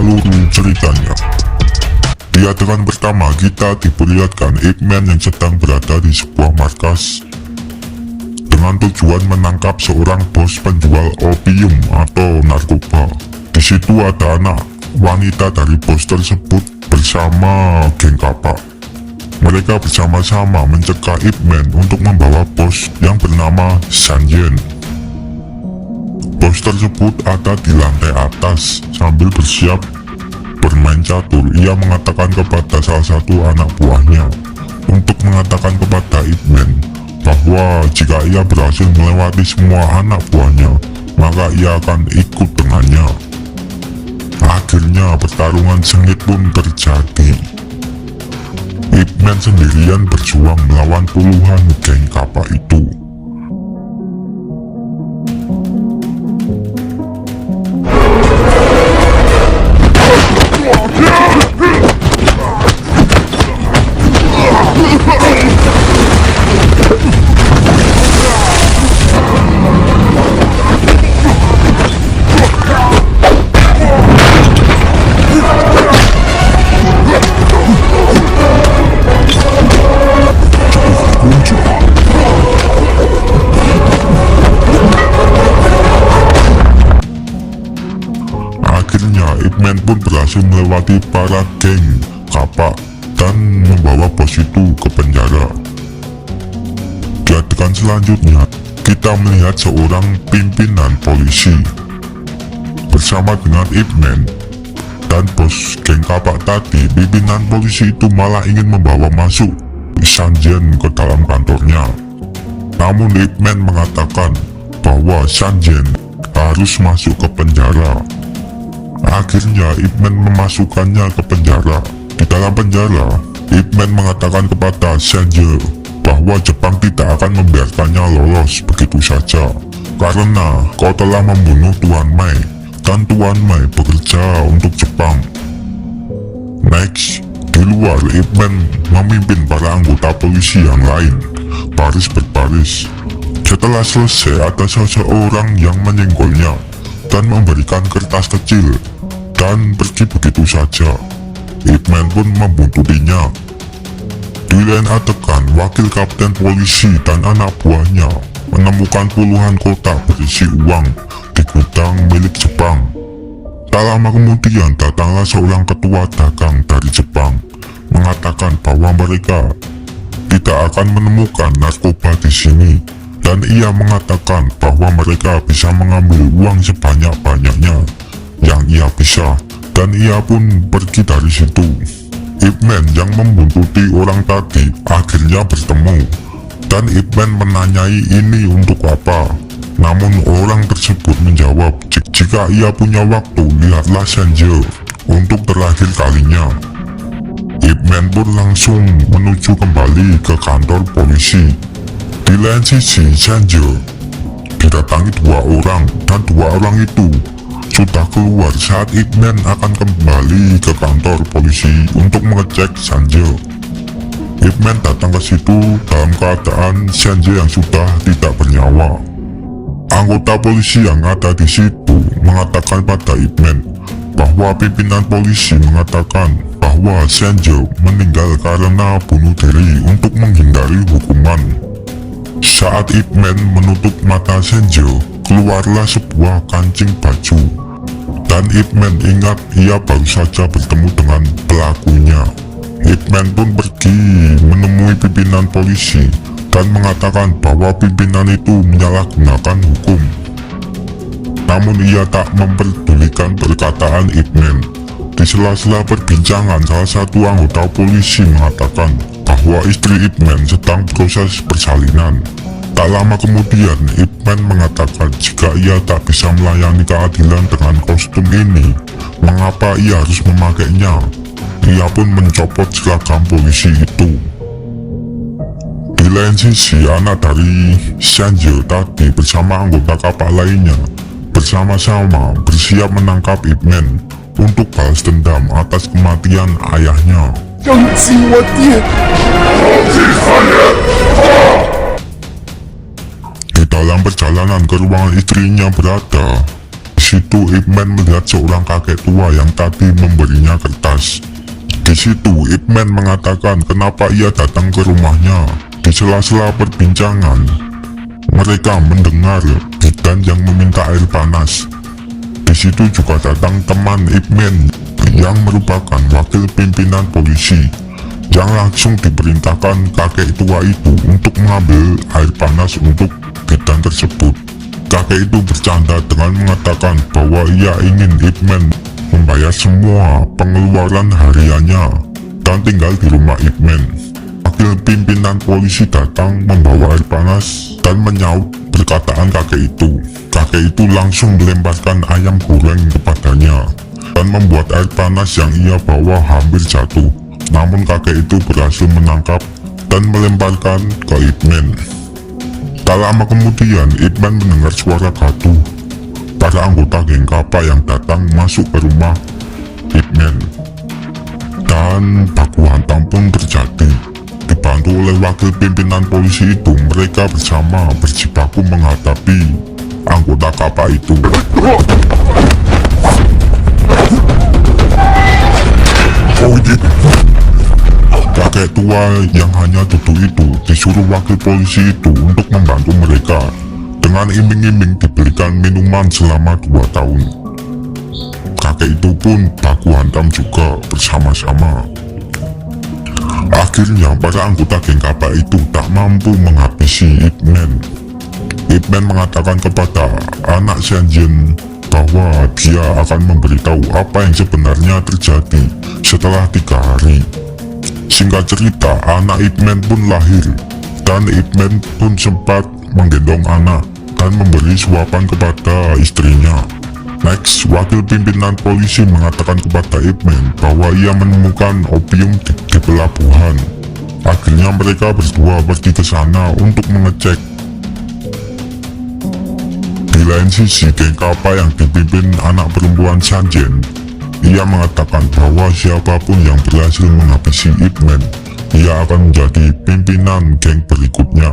seluruh ceritanya. Di adegan pertama kita diperlihatkan Ip Man yang sedang berada di sebuah markas dengan tujuan menangkap seorang bos penjual opium atau narkoba. Di situ ada anak wanita dari bos tersebut bersama geng kapak. Mereka bersama-sama mencegah Ip Man untuk membawa bos yang bernama Sanjien. Bos tersebut ada di lantai atas sambil bersiap bermain catur. Ia mengatakan kepada salah satu anak buahnya untuk mengatakan kepada Ip Man bahwa jika ia berhasil melewati semua anak buahnya, maka ia akan ikut dengannya. Akhirnya pertarungan sengit pun terjadi. Ip Man sendirian berjuang melawan puluhan geng kapak itu. Akhirnya Ip Man pun berhasil melewati para geng kapak dan membawa bos itu ke penjara. Di adegan selanjutnya kita melihat seorang pimpinan polisi bersama dengan Ip Man dan bos geng kapak tadi. Pimpinan polisi itu malah ingin membawa masuk Sanjien ke dalam kantornya, namun Ip Man mengatakan bahwa Sanjien harus masuk ke penjara. Akhirnya Ip Man memasukkannya ke penjara. Di dalam penjara, Ip Man mengatakan kepada Sanjien bahwa Jepang tidak akan membiarkannya lolos begitu saja, karena kau telah membunuh Tuan Mei dan Tuan Mei bekerja untuk Jepang. Next, di luar Ip Man memimpin para anggota polisi yang lain baris berbaris. Setelah selesai, ada seseorang yang menyenggolnya dan memberikan kertas kecil dan pergi begitu saja. Ip Man pun membuntutinya. Di lain adegan, wakil kapten polisi dan anak buahnya menemukan puluhan kotak berisi uang di gudang milik Jepang. Tak lama kemudian datanglah seorang ketua dagang dari Jepang mengatakan bahwa mereka tidak akan menemukan narkoba di sini, dan ia mengatakan bahwa mereka bisa mengambil uang sebanyak-banyaknya yang ia bisa, dan ia pun pergi dari situ. Ip Man yang membuntuti orang tadi akhirnya bertemu, dan Ip Man menanyai ini untuk apa. Namun orang tersebut menjawab jika ia punya waktu, lihatlah Sanjien untuk terakhir kalinya. Ip Man pun langsung menuju kembali ke kantor polisi. Di lain sisi, Sanjien didatangi dua orang, dan dua orang itu sudah keluar saat Ip Man akan kembali ke kantor polisi untuk mengecek Sanjien. Ip Man datang ke situ dalam keadaan Sanjien yang sudah tidak bernyawa. Anggota polisi yang ada di situ mengatakan pada Ip Man bahwa pimpinan polisi mengatakan bahwa Sanjien meninggal karena bunuh diri untuk menghindari hukuman. Saat Ip Man menutup mata Sanjien, keluarlah sebuah kancing baju, dan Ip Man ingat ia baru saja bertemu dengan pelakunya. Ip Man pun pergi menemui pimpinan polisi dan mengatakan bahwa pimpinan itu menyalahgunakan hukum. Namun ia tak memperdulikan perkataan Ip Man. Di sela-sela perbincangan, salah satu anggota polisi mengatakan bahwa istri Ip Man sedang proses persalinan. Tak lama kemudian, Ip Man mengatakan jika ia tak bisa melayani keadilan dengan kostum ini, mengapa ia harus memakainya. Ia pun mencopot seragam polisi itu. Di lain sisi, anak dari Sanjien tadi bersama anggota kapal lainnya bersama-sama bersiap menangkap Ip Man untuk balas dendam atas kematian ayahnya. Di dalam perjalanan ke ruangan istrinya berada, situ Ip Man melihat seorang kakek tua yang tadi memberinya kertas. Di situ Ip Man mengatakan kenapa ia datang ke rumahnya. Di sela-sela perbincangan, mereka mendengar bidan yang meminta air panas. Di situ juga datang teman Ip Man yang merupakan wakil pimpinan polisi, yang langsung diperintahkan kakek tua itu untuk mengambil air panas untuk bidan tersebut. Kakek itu bercanda dengan mengatakan bahwa ia ingin Ip Man membayar semua pengeluaran hariannya dan tinggal di rumah Ip Man. Wakil pimpinan polisi datang membawa air panas dan menyaut perkataan kakek itu. Kakek itu langsung melemparkan ayam goreng kepadanya dan membuat air panas yang ia bawa hampir jatuh. Namun kakek itu berhasil menangkap dan melemparkan ke Ip Man. Tak lama kemudian Ip Man mendengar suara gaduh. Para anggota geng Kappa yang datang masuk ke rumah Ip Man, dan baku hantam pun terjadi. Dibantu oleh wakil pimpinan polisi itu, mereka bersama berjibaku menghadapi anggota Kappa itu. Kakek tua yang hanya duduk itu disuruh wakil polisi itu untuk membantu mereka. Dengan iming-iming diberikan minuman selama 2 tahun. Kakek itu pun baku hantam juga bersama-sama. Akhirnya para anggota geng Kappa itu tak mampu menghabisi Ip Man. Ip Man mengatakan kepada anak Sanjin bahwa dia akan memberitahu apa yang sebenarnya terjadi setelah 3 hari. Singkat cerita, anak Ip Man pun lahir, dan Ip Man pun sempat menggendong anak dan memberi suapan kepada istrinya. Next, wakil pimpinan polisi mengatakan kepada Ip Man bahwa ia menemukan opium di pelabuhan. Akhirnya mereka berdua pergi ke sana untuk mengecek. Di lain sisi, geng Kappa yang dipimpin anak perempuan Sanjin, ia mengatakan bahwa siapapun yang berhasil menghabisi Ip Man, ia akan menjadi pimpinan geng berikutnya.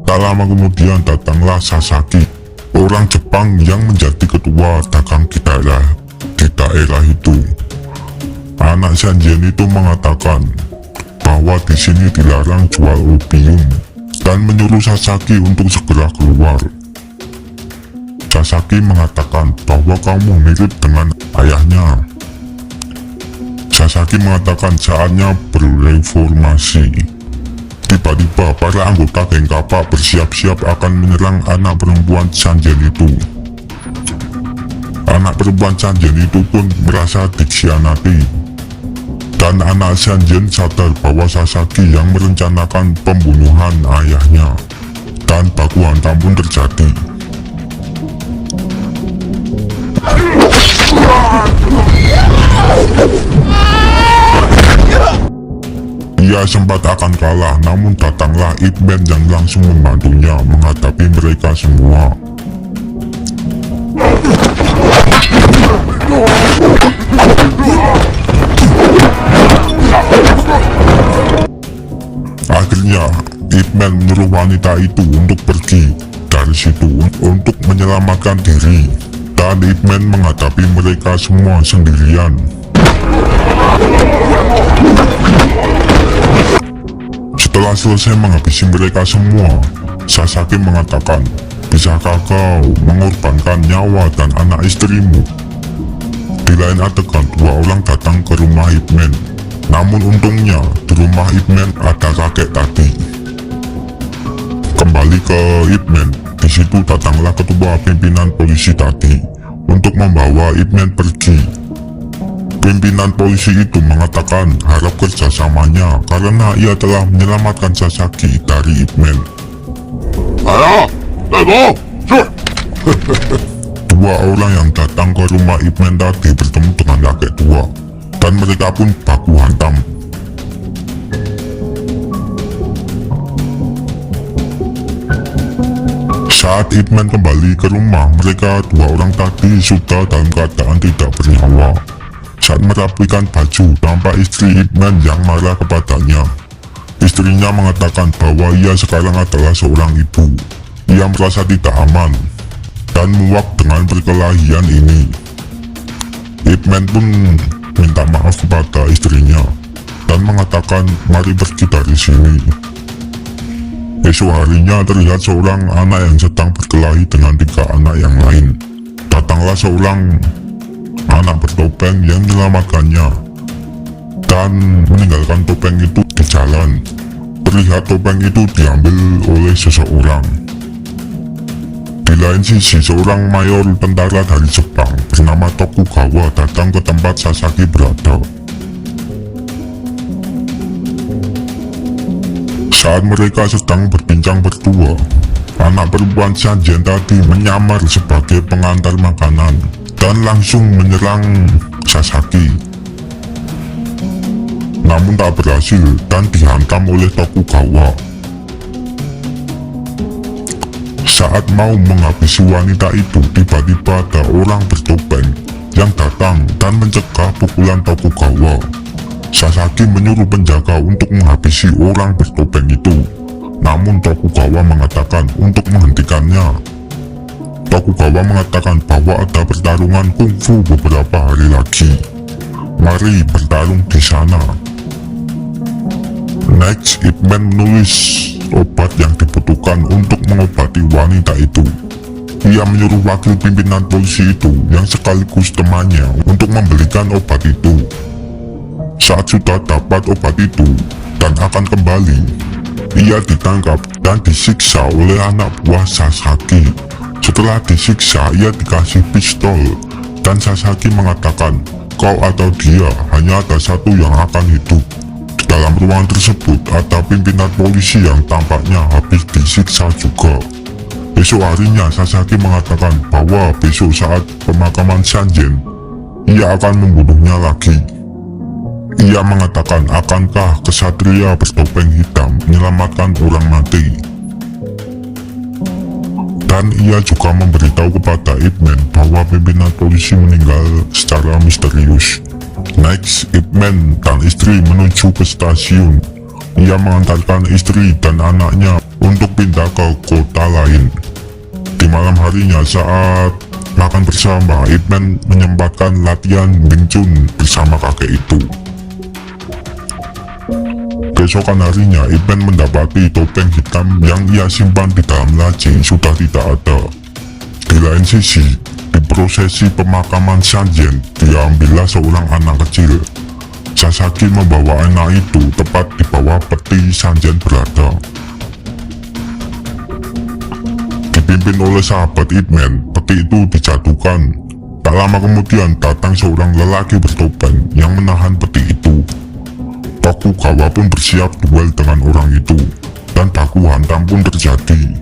Tak lama kemudian datanglah Sasaki, orang Jepang yang menjadi ketua dagang di daerah itu. Anak Sanjin itu mengatakan bahwa di sini dilarang jual opium dan menyuruh Sasaki untuk segera keluar. Sasaki mengatakan bahwa kamu mirip dengan ayahnya. Sasaki mengatakan saatnya bereformasi. Tiba-tiba para anggota geng Kappa bersiap-siap akan menyerang anak perempuan Sanjin itu. Anak perempuan Sanjin itu pun merasa dikhianati, dan anak Sanjin sadar bahwa Sasaki yang merencanakan pembunuhan ayahnya, dan baku hantam pun terjadi. Ia sempat akan kalah, namun datanglah Ip Man yang langsung membantunya menghadapi mereka semua. Akhirnya Ip Man menyuruh wanita itu untuk pergi dari situ untuk menyelamatkan diri, dan Ip Man menghadapi mereka semua sendirian. Setelah selesai menghabisi mereka semua, Sasaki mengatakan, bisakah kau mengorbankan nyawa dan anak istrimu? Di lain adegan, 2 orang datang ke rumah Ip Man. Namun untungnya, di rumah Ip Man ada kakek tadi. Kembali ke Ip Man, di situ datanglah ketua pimpinan polisi tadi untuk membawa Ip Man pergi. Pimpinan polisi itu mengatakan harap kerjasamanya karena ia telah menyelamatkan Sasaki dari Ip Man. Dua orang yang datang ke rumah Ip Man tadi bertemu dengan kakek tua, dan mereka pun baku hantam. Saat Ip Man kembali ke rumah, mereka 2 orang tadi sudah dalam keadaan tidak bernyawa. Saat merapikan baju, tampak istri Ip Man yang marah kepadanya. Istrinya mengatakan bahwa ia sekarang adalah seorang ibu. Ia merasa tidak aman. dan muak dengan perkelahian ini. Ip Man pun minta maaf kepada istrinya dan mengatakan mari pergi dari sini. Esok harinya terlihat seorang anak yang sedang berkelahi dengan 3 anak yang lain. Datanglah seorang anak bertopeng yang menyelamatkannya dan meninggalkan topeng itu di jalan. Terlihat topeng itu diambil oleh seseorang. Di lain sisi, seorang mayor tentara dari Jepang bernama Tokugawa datang ke tempat Sasaki berada. Saat mereka sedang berbincang berdua, anak perempuan Sanjen tadi menyamar sebagai pengantar makanan dan langsung menyerang Sasaki. Namun tak berhasil dan dihantam oleh Tokugawa. Saat mau menghabisi wanita itu, tiba-tiba ada orang bertopeng yang datang dan mencegah pukulan Tokugawa. Sasaki menyuruh penjaga untuk menghabisi orang bertopeng itu. Namun Tokugawa mengatakan untuk menghentikannya. Tokugawa mengatakan bahwa ada pertarungan kungfu beberapa hari lagi. Mari bertarung di sana. Next, Ip Man menulis obat yang dibutuhkan untuk mengobati wanita itu. Ia menyuruh wakil pimpinan polisi itu yang sekaligus temannya untuk membelikan obat itu. Saat sudah dapat obat itu dan akan kembali, ia ditangkap dan disiksa oleh anak buah Sasaki. Setelah disiksa, ia dikasih pistol dan Sasaki mengatakan, kau atau dia hanya ada satu yang akan hidup. Di dalam ruangan tersebut ada pimpinan polisi yang tampaknya habis disiksa juga. Besok harinya Sasaki mengatakan bahwa besok saat pemakaman Sanjen, ia akan membunuhnya lagi. Ia mengatakan, akankah kesatria bertopeng hitam menyelamatkan orang mati? Dan ia juga memberitahu kepada Ip Man bahwa pimpinan polisi meninggal secara misterius. Next, Ip Man dan istri menuju ke stasiun. Ia mengantarkan istri dan anaknya untuk pindah ke kota lain. Di malam harinya saat makan bersama, Ip Man menyempatkan latihan Wing Chun bersama kakek itu. Keesokan harinya, Ip Man mendapati topeng hitam yang ia simpan di dalam laci sudah tidak ada. Di lain sisi, di prosesi pemakaman Sanjen, diambillah seorang anak kecil. Sasaki membawa anak itu tepat di bawah peti Sanjen berada. Dipimpin oleh sahabat Ip Man, peti itu dijatuhkan. Tak lama kemudian datang seorang lelaki bertopeng yang menahan peti itu. Tokugawa pun bersiap duel dengan orang itu, dan baku hantam pun terjadi.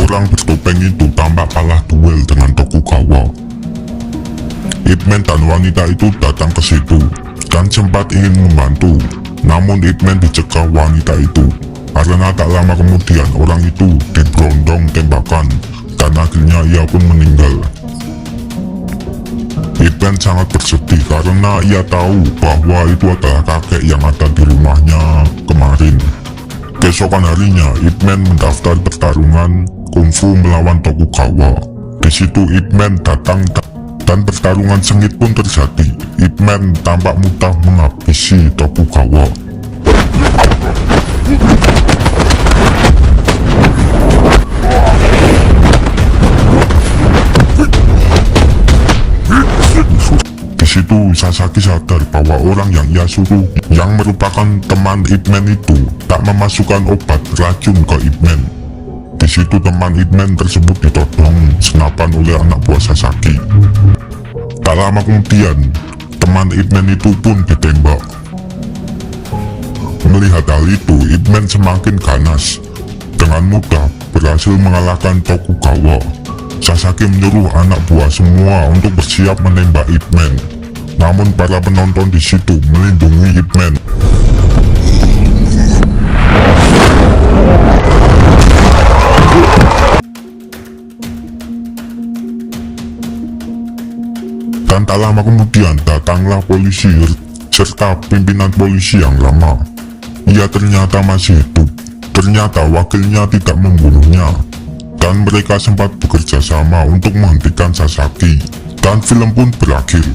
Orang bertopeng itu tampak kalah duel dengan Tokugawa. Ip Man dan wanita itu datang ke situ dan sempat ingin membantu. Namun Ip Man dicegah wanita itu, karena tak lama kemudian orang itu diberondong tembakan dan akhirnya ia pun meninggal. Ip Man sangat bersedih karena ia tahu bahwa itu adalah kakek yang ada di rumahnya kemarin. Keesokan harinya, Ip Man mendaftar pertarungan kungfu melawan Tokugawa. Di situ Ip Man datang dan pertarungan sengit pun terjadi. Ip Man tampak mudah menghabisi Tokugawa. Di situ Sasaki sadar bahwa orang yang ia suruh yang merupakan teman Ip Man itu tak memasukkan obat racun ke Ip Man. Di situ teman Ip Man tersebut ditodong senapan oleh anak buah Sasaki. Tak lama kemudian, teman Ip Man itu pun ditembak. Melihat hal itu, Ip Man semakin ganas. Dengan mudah berhasil mengalahkan Tokugawa. Sasaki menyuruh anak buah semua untuk bersiap menembak Ip Man. Namun para penonton di situ melindungi Ip Man. Dan tak lama kemudian datanglah polisi serta pimpinan polisi yang lama. Ia ternyata masih hidup. Ternyata wakilnya tidak membunuhnya. Dan mereka sempat bekerja sama untuk menghentikan Sasaki. Dan film pun berakhir.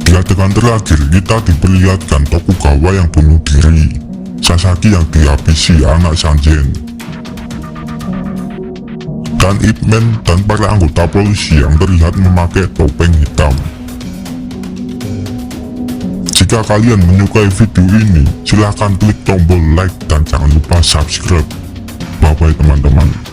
Di adegan terakhir kita diperlihatkan Tokugawa yang bunuh diri, Sasaki yang dihabisi anak Sanjen, dan Ip Man dan para anggota polisi yang terlihat memakai topeng hitam. Jika kalian menyukai video ini, silahkan klik tombol like dan jangan lupa subscribe. Bye bye teman-teman.